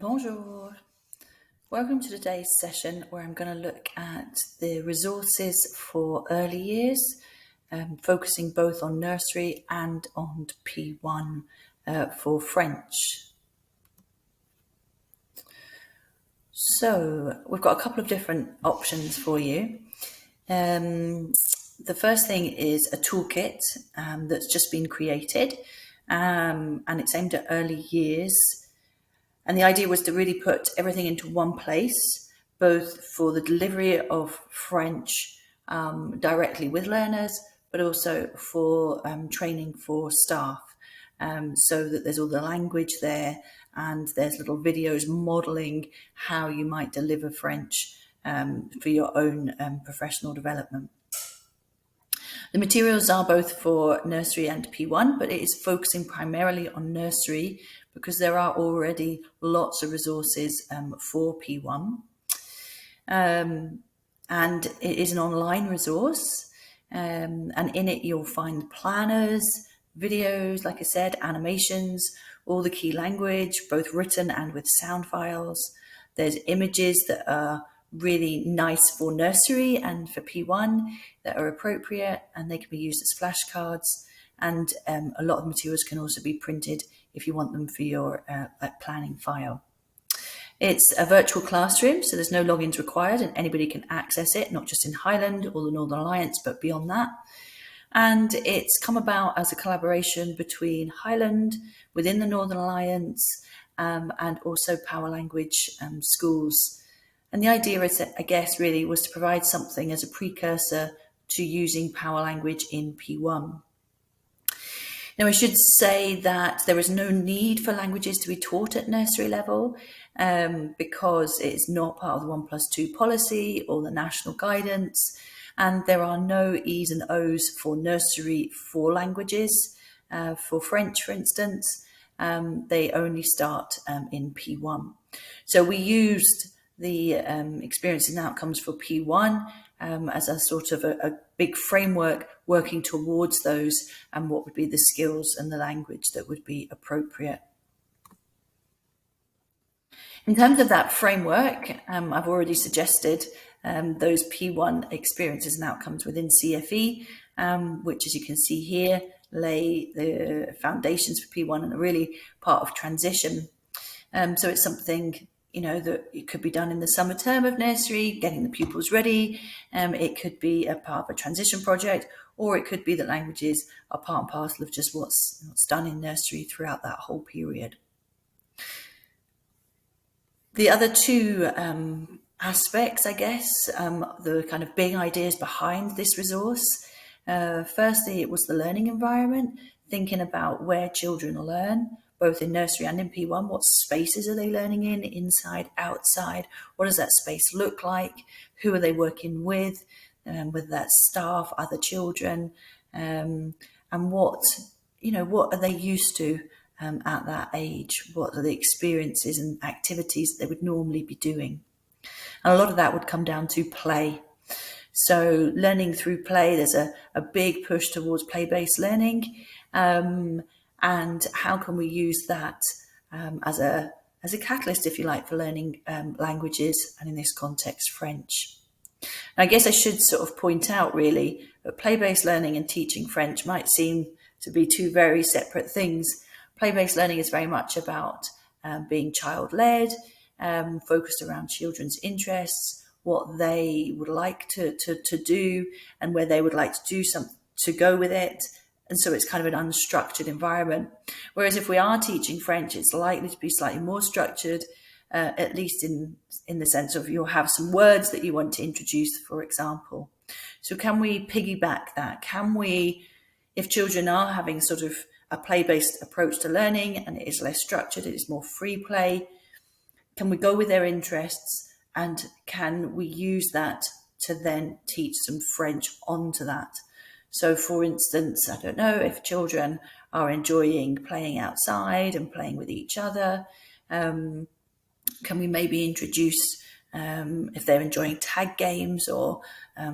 Bonjour. Welcome to today's session where I'm going to look at the resources for early years, focusing both on nursery and on P1 for French. So we've got a couple of different options for you. The first thing is a toolkit that's just been created and it's aimed at early years. And the idea was to really put everything into one place, both for the delivery of French directly with learners, but also for training for staff, so that there's all the language there and there's little videos modelling how you might deliver French for your own professional development. The materials are both for nursery and P1, but it is focusing primarily on nursery because there are already lots of resources for P1. And it is an online resource, and in it you'll find planners, videos, like I said, animations, all the key language, both written and with sound files. There's images that are really nice for nursery and for P1 that are appropriate, and they can be used as flashcards. And a lot of materials can also be printed if you want them for your planning file. It's a virtual classroom, so there's no logins required and anybody can access it, not just in Highland or the Northern Alliance, but beyond that. And it's come about as a collaboration between Highland within the Northern Alliance and also Power Language schools. And the idea is, I guess, really was to provide something as a precursor to using Power Language in P1. Now, I should say that there is no need for languages to be taught at nursery level because it's not part of the 1+2 policy or the national guidance, and there are no E's and O's for nursery for languages. For French, for instance, they only start in P1. So we used the experiences and outcomes for P1 as a sort of a big framework working towards those and what would be the skills and the language that would be appropriate. In terms of that framework, I've already suggested those P1 experiences and outcomes within CFE, which, as you can see here, lay the foundations for P1 and are really part of transition. So it's something that it could be done in the summer term of nursery, getting the pupils ready. It could be a part of a transition project, or it could be that languages are part and parcel of just what's done in nursery throughout that whole period. The other two aspects, I guess, the kind of big ideas behind this resource. Firstly, it was the learning environment, thinking about where children learn, both in nursery and in P1. What spaces are they learning in, inside, outside? What does that space look like? Who are they working with? Whether that's staff, other children, and what are they used to at that age? What are the experiences and activities that they would normally be doing? And a lot of that would come down to play. So learning through play, there's a big push towards play-based learning. And how can we use that as a catalyst, if you like, for learning languages, and in this context, French. And I guess I should sort of point out, really, that play-based learning and teaching French might seem to be two very separate things. Play-based learning is very much about being child-led, focused around children's interests, what they would like to do, and where they would like to do something to go with it. And so it's kind of an unstructured environment. Whereas if we are teaching French, it's likely to be slightly more structured, at least in the sense of you'll have some words that you want to introduce, for example. So can we piggyback that? Can we, if children are having sort of a play-based approach to learning and it is less structured, it is more free play, can we go with their interests, and can we use that to then teach some French onto that? So, for instance, I don't know, if children are enjoying playing outside and playing with each other, can we maybe introduce, if they're enjoying tag games or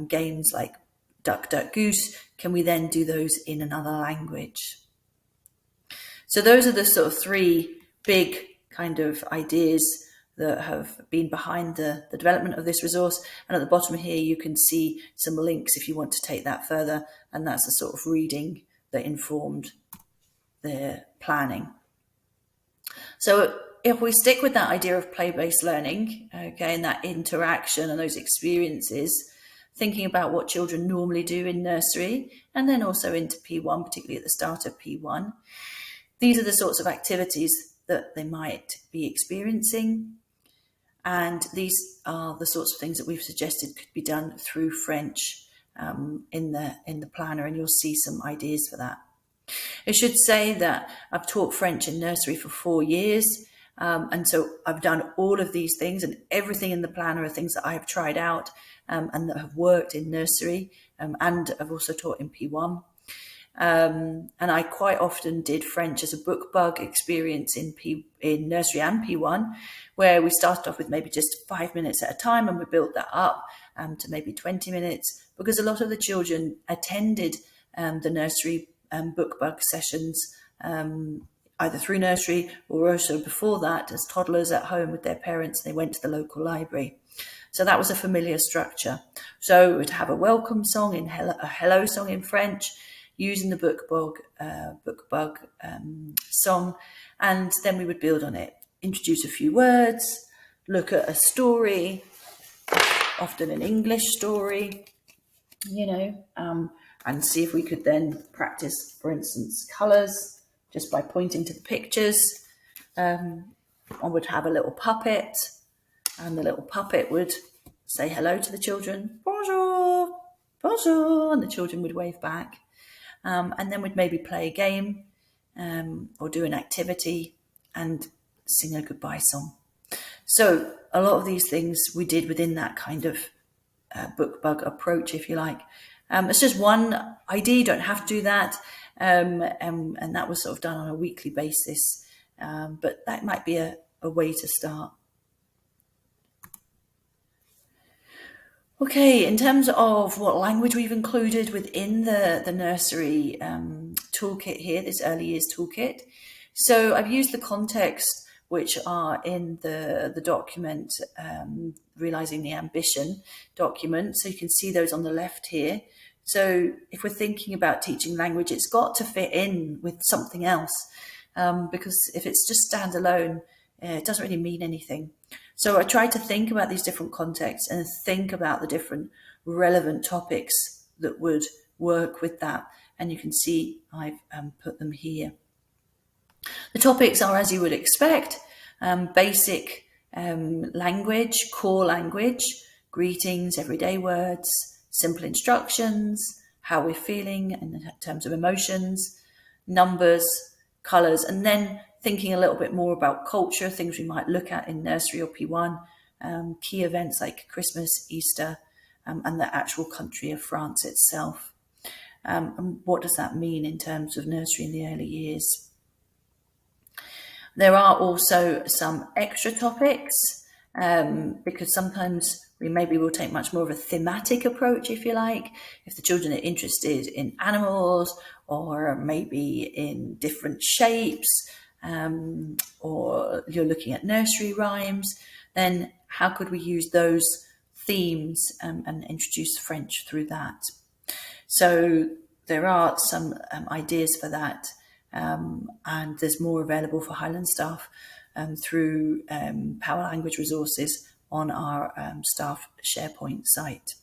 games like Duck, Duck, Goose, can we then do those in another language? So those are the sort of three big kind of ideas that have been behind the development of this resource. And at the bottom here, you can see some links if you want to take that further. And that's the sort of reading that informed the planning. So if we stick with that idea of play-based learning, okay, and that interaction and those experiences, thinking about what children normally do in nursery and then also into P1, particularly at the start of P1, these are the sorts of activities that they might be experiencing. And these are the sorts of things that we've suggested could be done through French in the planner, and you'll see some ideas for that. I should say that I've taught French in nursery for 4 years. And so I've done all of these things, and everything in the planner are things that I have tried out and that have worked in nursery, and I've also taught in P1. And I quite often did French as a book bug experience in nursery and P1, where we started off with maybe just 5 minutes at a time, and we built that up to maybe 20 minutes, because a lot of the children attended the nursery book bug sessions either through nursery or also before that as toddlers at home with their parents. They went to the local library. So that was a familiar structure. So we'd have a welcome song, a hello song in French, using the book bug song, and then we would build on it, introduce a few words, look at a story, often an English story, and see if we could then practice, for instance, colours just by pointing to the pictures. I would have a little puppet, and the little puppet would say hello to the children, bonjour, bonjour, and the children would wave back. And then we'd maybe play a game or do an activity and sing a goodbye song. So a lot of these things we did within that kind of book bug approach, if you like. It's just one idea, you don't have to do that. And that was sort of done on a weekly basis. But that might be a way to start. Okay, in terms of what language we've included within the nursery toolkit here, this early years toolkit. So I've used the context which are in the document, Realising the Ambition document. So you can see those on the left here. So if we're thinking about teaching language, it's got to fit in with something else, because if it's just standalone, it doesn't really mean anything. So I try to think about these different contexts and think about the different relevant topics that would work with that. And you can see I've put them here. The topics are, as you would expect, basic language, core language, greetings, everyday words, simple instructions, how we're feeling in terms of emotions, numbers, colours, and then thinking a little bit more about culture, things we might look at in nursery or P1, key events like Christmas, Easter, and the actual country of France itself. And what does that mean in terms of nursery in the early years? There are also some extra topics, because sometimes we maybe will take much more of a thematic approach, if you like. If the children are interested in animals or maybe in different shapes, or you're looking at nursery rhymes, then how could we use those themes and introduce French through that? So there are some ideas for that, and there's more available for Highland staff through Power Language resources on our staff SharePoint site.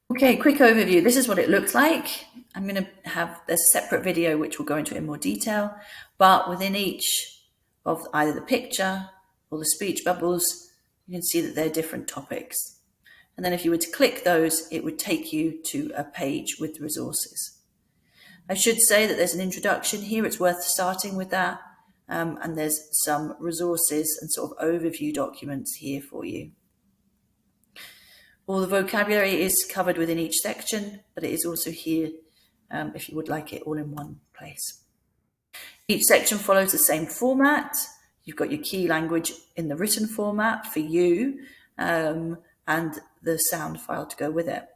Okay, quick overview. This is what it looks like. I'm going to have a separate video which will go into it in more detail, but within each of either the picture or the speech bubbles, you can see that they're different topics. And then if you were to click those, it would take you to a page with the resources. I should say that there's an introduction here. It's worth starting with that. And there's some resources and sort of overview documents here for you. All the vocabulary is covered within each section, but it is also here if you would like it all in one place. Each section follows the same format. You've got your key language in the written format for you, and the sound file to go with it.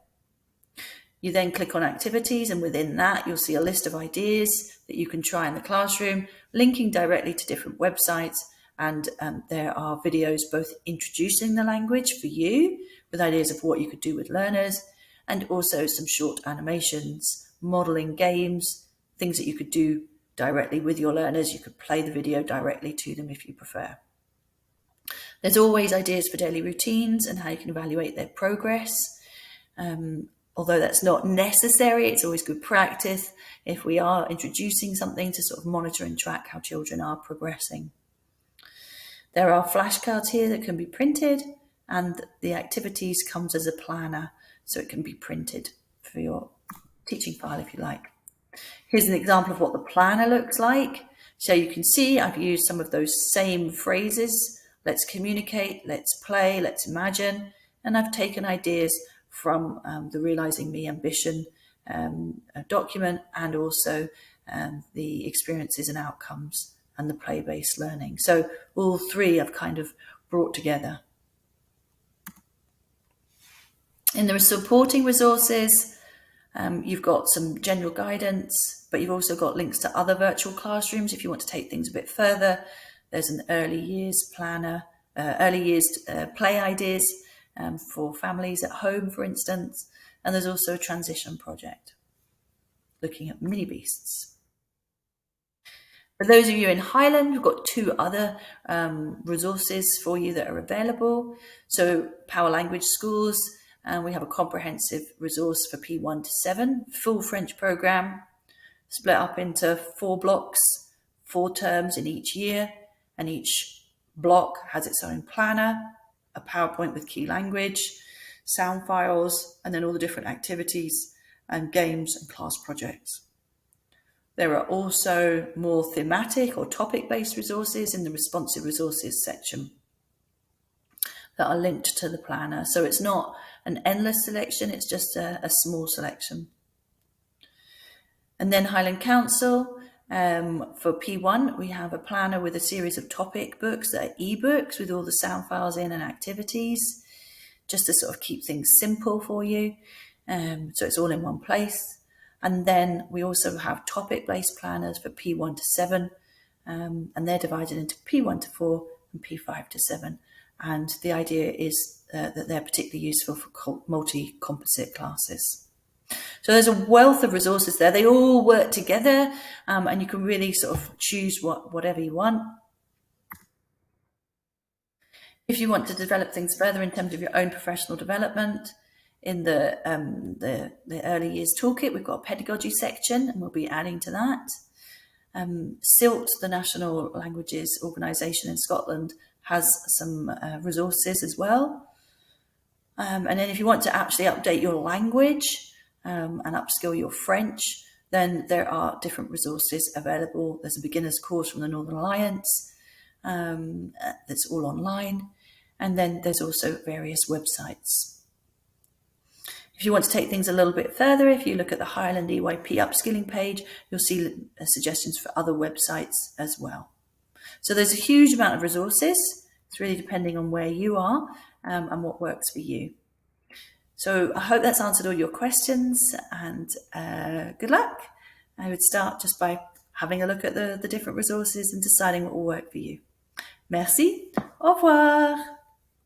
You then click on activities, and within that, you'll see a list of ideas that you can try in the classroom, linking directly to different websites. And there are videos both introducing the language for you with ideas of what you could do with learners, and also some short animations, modeling games, things that you could do directly with your learners. You could play the video directly to them if you prefer. There's always ideas for daily routines and how you can evaluate their progress. Although that's not necessary, it's always good practice if we are introducing something to sort of monitor and track how children are progressing. There are flashcards here that can be printed, and the activities comes as a planner, so it can be printed for your teaching file if you like. Here's an example of what the planner looks like. So you can see I've used some of those same phrases. Let's communicate, let's play, let's imagine. And I've taken ideas from the Realising Me Ambition document, and also the experiences and outcomes and the play-based learning. So all three I've kind of brought together. In the supporting resources, you've got some general guidance, but you've also got links to other virtual classrooms if you want to take things a bit further. There's an early years planner, early years play ideas for families at home, for instance. And there's also a transition project looking at mini beasts. For those of you in Highland, we've got two other resources for you that are available. So Power Language Schools, and we have a comprehensive resource for P1 to 7, full French program, split up into 4 blocks, 4 terms in each year, and each block has its own planner, a PowerPoint with key language, sound files, and then all the different activities and games and class projects. There are also more thematic or topic-based resources in the responsive resources section that are linked to the planner. So it's not an endless selection, it's just a small selection. And then Highland Council, for P1, we have a planner with a series of topic books that are ebooks with all the sound files in and activities, just to sort of keep things simple for you. So it's all in one place. And then we also have topic-based planners for P1 to 7, and they're divided into P1 to 4 and P5 to 7. And the idea is that they're particularly useful for multi-composite classes. So there's a wealth of resources there. They all work together, and you can really sort of choose whatever you want. If you want to develop things further in terms of your own professional development, in the early years toolkit, we've got a pedagogy section, and we'll be adding to that. SILT, the National Languages Organisation in Scotland, has some resources as well. And then if you want to actually update your language and upskill your French, then there are different resources available. There's a beginner's course from the Northern Alliance that's all online. And then there's also various websites. If you want to take things a little bit further, if you look at the Highland EYP upskilling page, you'll see suggestions for other websites as well. So there's a huge amount of resources. It's really depending on where you are and what works for you. So I hope that's answered all your questions, and good luck. I would start just by having a look at the different resources and deciding what will work for you. Merci. Au revoir.